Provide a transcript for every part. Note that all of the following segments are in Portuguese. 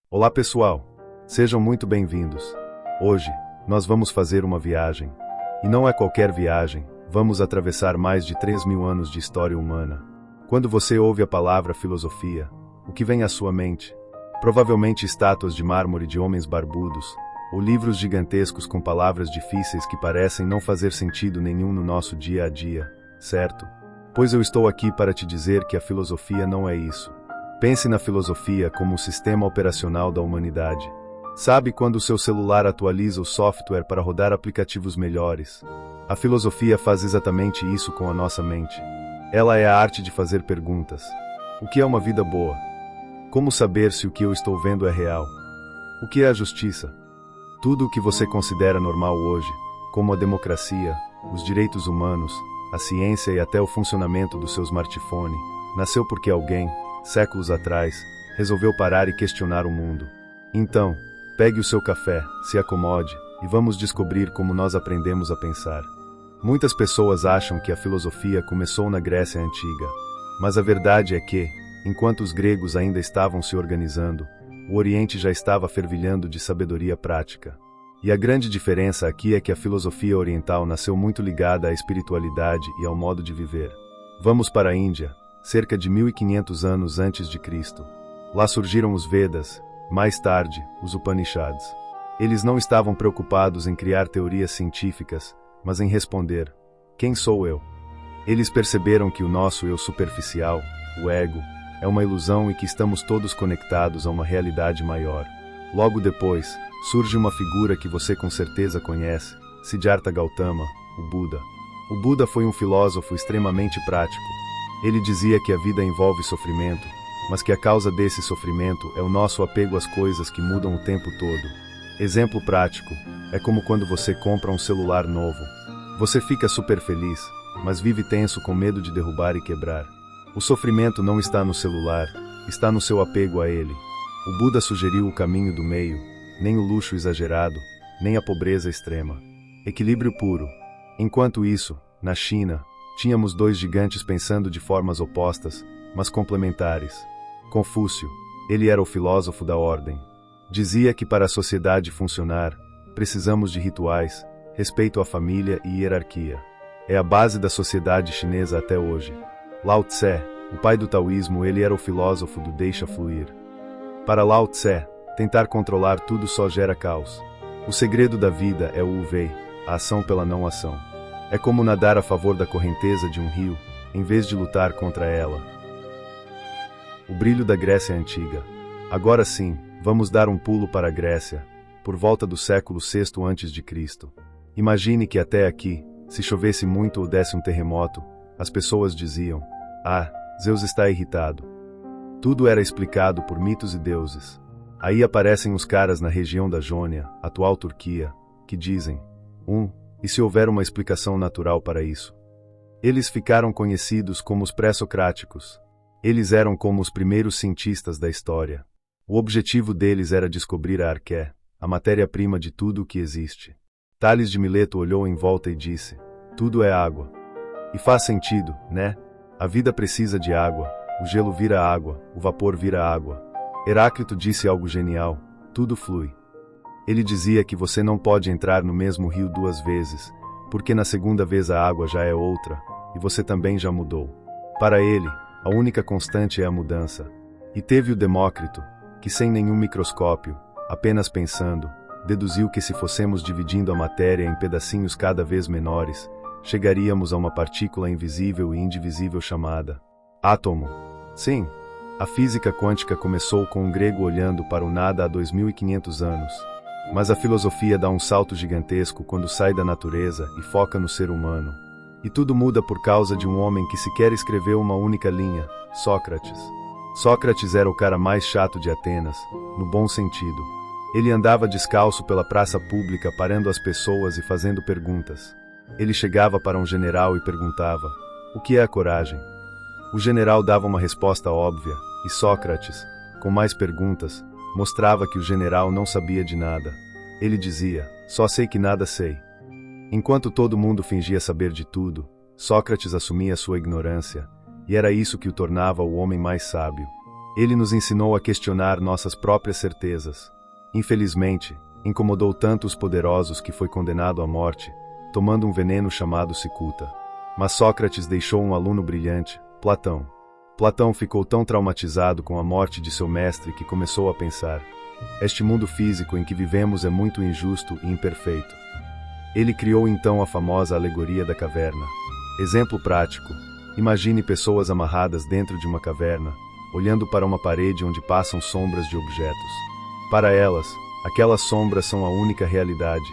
Olá pessoal, sejam muito bem-vindos. Hoje, nós vamos fazer uma viagem. E não é qualquer viagem, vamos atravessar mais de 3.000 anos de história humana. Quando você ouve a palavra filosofia, o que vem à sua mente? Provavelmente estátuas de mármore de homens barbudos, ou livros gigantescos com palavras difíceis que parecem não fazer sentido nenhum no nosso dia a dia, certo? Pois eu estou aqui para te dizer que a filosofia não é isso. Pense na filosofia como o sistema operacional da humanidade. Sabe quando o seu celular atualiza o software para rodar aplicativos melhores? A filosofia faz exatamente isso com a nossa mente. Ela é a arte de fazer perguntas. O que é uma vida boa? Como saber se o que eu estou vendo é real? O que é a justiça? Tudo o que você considera normal hoje, como a democracia, os direitos humanos, a ciência e até o funcionamento do seu smartphone, nasceu porque alguém, séculos atrás, resolveu parar e questionar o mundo. Então, pegue o seu café, se acomode, e vamos descobrir como nós aprendemos a pensar. Muitas pessoas acham que a filosofia começou na Grécia Antiga, mas a verdade é que, enquanto os gregos ainda estavam se organizando, o Oriente já estava fervilhando de sabedoria prática. E a grande diferença aqui é que a filosofia oriental nasceu muito ligada à espiritualidade e ao modo de viver. Vamos para a Índia, cerca de 1500 anos antes de Cristo. Lá surgiram os Vedas, mais tarde, os Upanishads. Eles não estavam preocupados em criar teorias científicas, mas em responder: quem sou eu? Eles perceberam que o nosso eu superficial, o ego, é uma ilusão e que estamos todos conectados a uma realidade maior. Logo depois, surge uma figura que você com certeza conhece, Siddhartha Gautama, o Buda. O Buda foi um filósofo extremamente prático. Ele dizia que a vida envolve sofrimento, mas que a causa desse sofrimento é o nosso apego às coisas que mudam o tempo todo. Exemplo prático, é como quando você compra um celular novo. Você fica super feliz, mas vive tenso com medo de derrubar e quebrar. O sofrimento não está no celular, está no seu apego a ele. O Buda sugeriu o caminho do meio, nem o luxo exagerado, nem a pobreza extrema. Equilíbrio puro. Enquanto isso, na China, tínhamos dois gigantes pensando de formas opostas, mas complementares. Confúcio, ele era o filósofo da ordem. Dizia que para a sociedade funcionar, precisamos de rituais, respeito à família e hierarquia. É a base da sociedade chinesa até hoje. Lao Tse, o pai do taoísmo, ele era o filósofo do deixa fluir. Para Lao Tse, tentar controlar tudo só gera caos. O segredo da vida é o Wu-Wei, a ação pela não ação. É como nadar a favor da correnteza de um rio, em vez de lutar contra ela. O brilho da Grécia Antiga. Agora sim, vamos dar um pulo para a Grécia, por volta do século VI a.C. Imagine que até aqui, se chovesse muito ou desse um terremoto, as pessoas diziam: ah, Zeus está irritado. Tudo era explicado por mitos e deuses. Aí aparecem os caras na região da Jônia, atual Turquia, que dizem: e se houver uma explicação natural para isso? Eles ficaram conhecidos como os pré-socráticos. Eles eram como os primeiros cientistas da história. O objetivo deles era descobrir a arqué, a matéria-prima de tudo o que existe. Tales de Mileto olhou em volta e disse: tudo é água. E faz sentido, né? A vida precisa de água, o gelo vira água, o vapor vira água. Heráclito disse algo genial: tudo flui. Ele dizia que você não pode entrar no mesmo rio duas vezes, porque na segunda vez a água já é outra, e você também já mudou. Para ele, a única constante é a mudança. E teve o Demócrito, que sem nenhum microscópio, apenas pensando, deduziu que se fossemos dividindo a matéria em pedacinhos cada vez menores, chegaríamos a uma partícula invisível e indivisível chamada átomo. Sim, a física quântica começou com um grego olhando para o nada há 2500 anos. Mas a filosofia dá um salto gigantesco quando sai da natureza e foca no ser humano. E tudo muda por causa de um homem que sequer escreveu uma única linha: Sócrates. Sócrates era o cara mais chato de Atenas, no bom sentido. Ele andava descalço pela praça pública parando as pessoas e fazendo perguntas. Ele chegava para um general e perguntava: o que é a coragem? O general dava uma resposta óbvia, e Sócrates, com mais perguntas, mostrava que o general não sabia de nada. Ele dizia: só sei que nada sei. Enquanto todo mundo fingia saber de tudo, Sócrates assumia sua ignorância, e era isso que o tornava o homem mais sábio. Ele nos ensinou a questionar nossas próprias certezas. Infelizmente, incomodou tanto os poderosos que foi condenado à morte, tomando um veneno chamado cicuta. Mas Sócrates deixou um aluno brilhante, Platão. Platão ficou tão traumatizado com a morte de seu mestre que começou a pensar: este mundo físico em que vivemos é muito injusto e imperfeito. Ele criou então a famosa alegoria da caverna. Exemplo prático: imagine pessoas amarradas dentro de uma caverna, olhando para uma parede onde passam sombras de objetos. Para elas, aquelas sombras são a única realidade.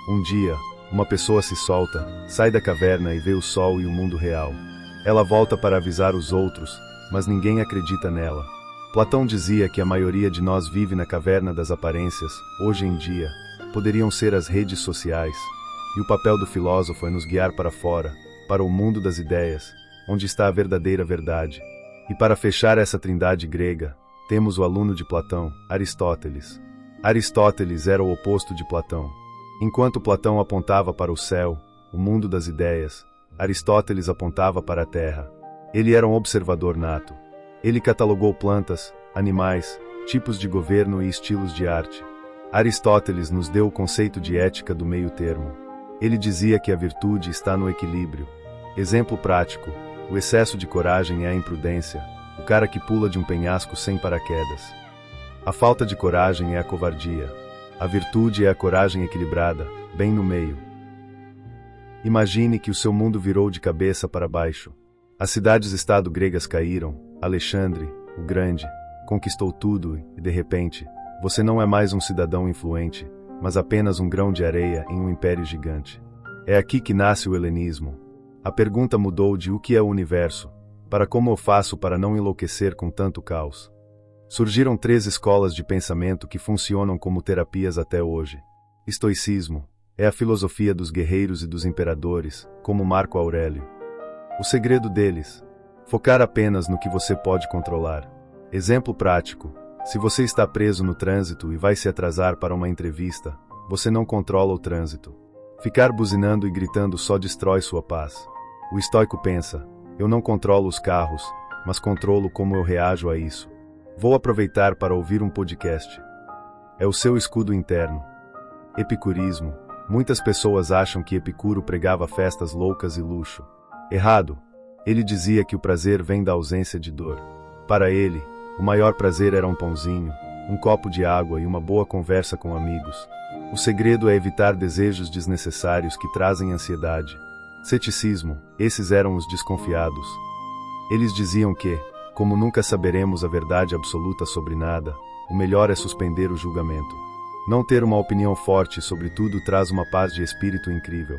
Um dia, uma pessoa se solta, sai da caverna e vê o sol e o mundo real. Ela volta para avisar os outros, mas ninguém acredita nela. Platão dizia que a maioria de nós vive na caverna das aparências. Hoje em dia, poderiam ser as redes sociais. E o papel do filósofo é nos guiar para fora, para o mundo das ideias, onde está a verdadeira verdade. E para fechar essa trindade grega, temos o aluno de Platão, Aristóteles. Aristóteles era o oposto de Platão. Enquanto Platão apontava para o céu, o mundo das ideias, Aristóteles apontava para a terra. Ele era um observador nato. Ele catalogou plantas, animais, tipos de governo e estilos de arte. Aristóteles nos deu o conceito de ética do meio termo. Ele dizia que a virtude está no equilíbrio. Exemplo prático: o excesso de coragem é a imprudência, o cara que pula de um penhasco sem paraquedas. A falta de coragem é a covardia. A virtude é a coragem equilibrada, bem no meio. Imagine que o seu mundo virou de cabeça para baixo. As cidades-estado gregas caíram, Alexandre, o Grande, conquistou tudo e, de repente, você não é mais um cidadão influente, mas apenas um grão de areia em um império gigante. É aqui que nasce o helenismo. A pergunta mudou de o que é o universo, para como eu faço para não enlouquecer com tanto caos. Surgiram 3 escolas de pensamento que funcionam como terapias até hoje. Estoicismo é a filosofia dos guerreiros e dos imperadores, como Marco Aurélio. O segredo deles: focar apenas no que você pode controlar. Exemplo prático: se você está preso no trânsito e vai se atrasar para uma entrevista, você não controla o trânsito. Ficar buzinando e gritando só destrói sua paz. O estoico pensa: eu não controlo os carros, mas controlo como eu reajo a isso. Vou aproveitar para ouvir um podcast. É o seu escudo interno. Epicurismo. Muitas pessoas acham que Epicuro pregava festas loucas e luxo. Errado. Ele dizia que o prazer vem da ausência de dor. Para ele, o maior prazer era um pãozinho, um copo de água e uma boa conversa com amigos. O segredo é evitar desejos desnecessários que trazem ansiedade. Ceticismo. Esses eram os desconfiados. Eles diziam que, como nunca saberemos a verdade absoluta sobre nada, o melhor é suspender o julgamento. Não ter uma opinião forte sobre tudo traz uma paz de espírito incrível.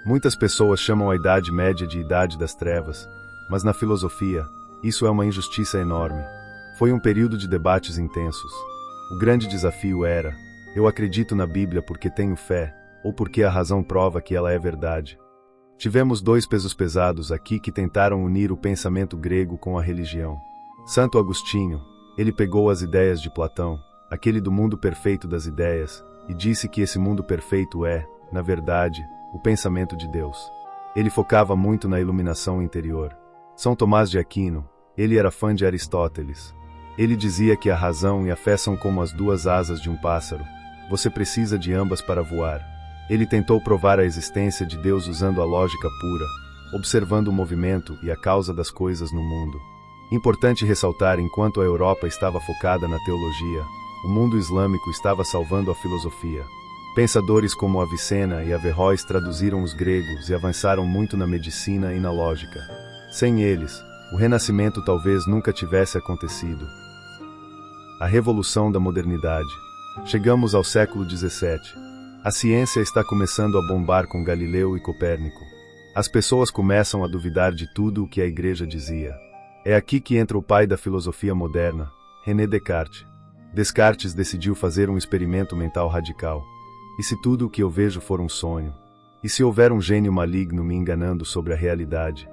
Muitas pessoas chamam a Idade Média de Idade das Trevas, mas na filosofia, isso é uma injustiça enorme. Foi um período de debates intensos. O grande desafio era: eu acredito na Bíblia porque tenho fé, ou porque a razão prova que ela é verdade. Tivemos 2 pesos pesados aqui que tentaram unir o pensamento grego com a religião. Santo Agostinho, ele pegou as ideias de Platão, aquele do mundo perfeito das ideias, e disse que esse mundo perfeito é, na verdade, o pensamento de Deus. Ele focava muito na iluminação interior. São Tomás de Aquino, ele era fã de Aristóteles. Ele dizia que a razão e a fé são como as 2 asas de um pássaro. Você precisa de ambas para voar. Ele tentou provar a existência de Deus usando a lógica pura, observando o movimento e a causa das coisas no mundo. Importante ressaltar: enquanto a Europa estava focada na teologia, o mundo islâmico estava salvando a filosofia. Pensadores como Avicena e Averroes traduziram os gregos e avançaram muito na medicina e na lógica. Sem eles, o Renascimento talvez nunca tivesse acontecido. A Revolução da Modernidade. Chegamos ao século XVII. A ciência está começando a bombar com Galileu e Copérnico. As pessoas começam a duvidar de tudo o que a Igreja dizia. É aqui que entra o pai da filosofia moderna, René Descartes. Descartes decidiu fazer um experimento mental radical. E se tudo o que eu vejo for um sonho? E se houver um gênio maligno me enganando sobre a realidade?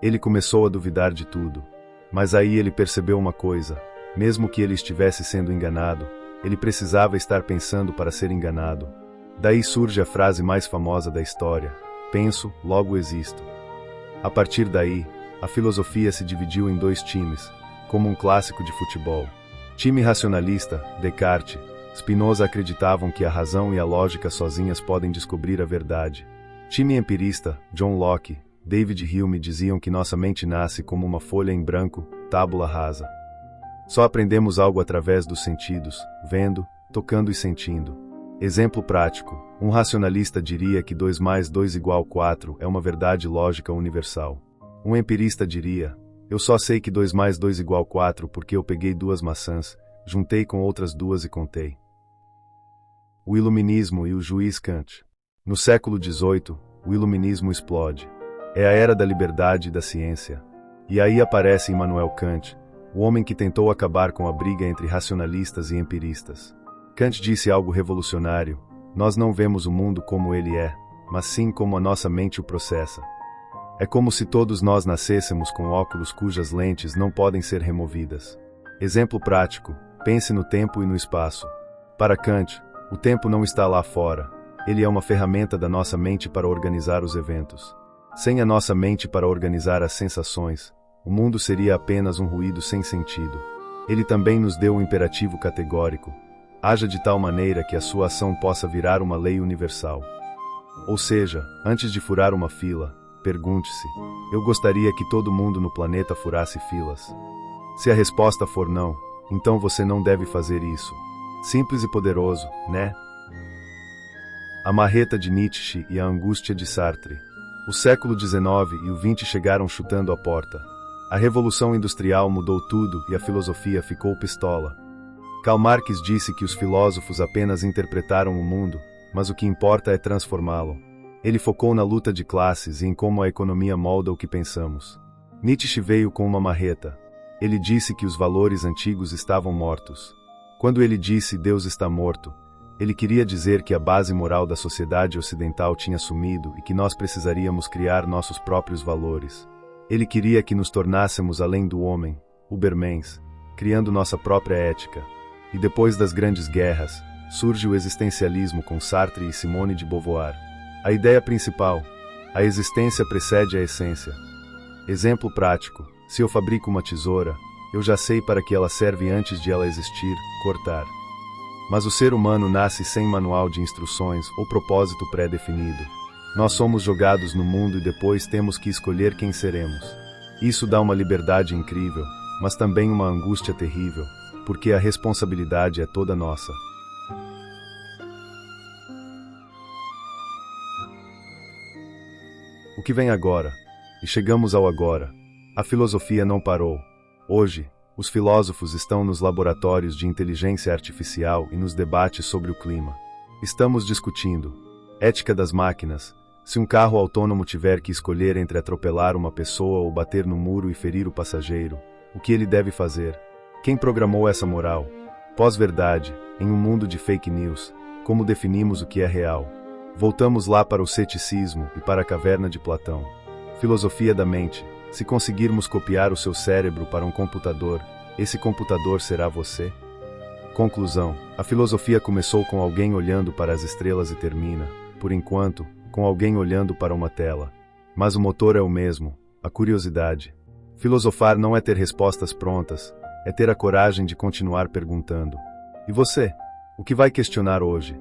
Ele começou a duvidar de tudo. Mas aí ele percebeu uma coisa: mesmo que ele estivesse sendo enganado, ele precisava estar pensando para ser enganado. Daí surge a frase mais famosa da história: penso, logo existo. A partir daí, a filosofia se dividiu em 2 times, como um clássico de futebol. Time racionalista, Descartes, Spinoza acreditavam que a razão e a lógica sozinhas podem descobrir a verdade. Time empirista, John Locke, David Hume diziam que nossa mente nasce como uma folha em branco, tábula rasa. Só aprendemos algo através dos sentidos, vendo, tocando e sentindo. Exemplo prático, um racionalista diria que 2 mais 2 igual 4 é uma verdade lógica universal. Um empirista diria, eu só sei que 2 mais 2 igual 4 porque eu peguei 2 maçãs, juntei com outras 2 e contei. O Iluminismo e o juiz Kant. No século XVIII, o Iluminismo explode. É a era da liberdade e da ciência. E aí aparece Immanuel Kant, o homem que tentou acabar com a briga entre racionalistas e empiristas. Kant disse algo revolucionário: nós não vemos o mundo como ele é, mas sim como a nossa mente o processa. É como se todos nós nascêssemos com óculos cujas lentes não podem ser removidas. Exemplo prático, pense no tempo e no espaço. Para Kant, o tempo não está lá fora, ele é uma ferramenta da nossa mente para organizar os eventos. Sem a nossa mente para organizar as sensações, o mundo seria apenas um ruído sem sentido. Ele também nos deu um imperativo categórico: haja de tal maneira que a sua ação possa virar uma lei universal. Ou seja, antes de furar uma fila, pergunte-se: eu gostaria que todo mundo no planeta furasse filas? Se a resposta for não, então você não deve fazer isso. Simples e poderoso, né? A marreta de Nietzsche e a angústia de Sartre. O século XIX e o XX chegaram chutando a porta. A Revolução Industrial mudou tudo e a filosofia ficou pistola. Karl Marx disse que os filósofos apenas interpretaram o mundo, mas o que importa é transformá-lo. Ele focou na luta de classes e em como a economia molda o que pensamos. Nietzsche veio com uma marreta. Ele disse que os valores antigos estavam mortos. Quando ele disse Deus está morto, ele queria dizer que a base moral da sociedade ocidental tinha sumido e que nós precisaríamos criar nossos próprios valores. Ele queria que nos tornássemos além do homem, Ubermens, criando nossa própria ética. E depois das grandes guerras, surge o existencialismo com Sartre e Simone de Beauvoir. A ideia principal: a existência precede a essência. Exemplo prático: se eu fabrico uma tesoura, eu já sei para que ela serve antes de ela existir, cortar. Mas o ser humano nasce sem manual de instruções ou propósito pré-definido. Nós somos jogados no mundo e depois temos que escolher quem seremos. Isso dá uma liberdade incrível, mas também uma angústia terrível, porque a responsabilidade é toda nossa. O que vem agora? E chegamos ao agora. A filosofia não parou. Hoje, os filósofos estão nos laboratórios de inteligência artificial e nos debates sobre o clima. Estamos discutindo ética das máquinas. Se um carro autônomo tiver que escolher entre atropelar uma pessoa ou bater no muro e ferir o passageiro, o que ele deve fazer? Quem programou essa moral? Pós-verdade, em um mundo de fake news, como definimos o que é real? Voltamos lá para o ceticismo e para a caverna de Platão. Filosofia da mente. Se conseguirmos copiar o seu cérebro para um computador, esse computador será você? Conclusão: a filosofia começou com alguém olhando para as estrelas e termina, por enquanto, com alguém olhando para uma tela. Mas o motor é o mesmo, a curiosidade. Filosofar não é ter respostas prontas, é ter a coragem de continuar perguntando. E você? O que vai questionar hoje?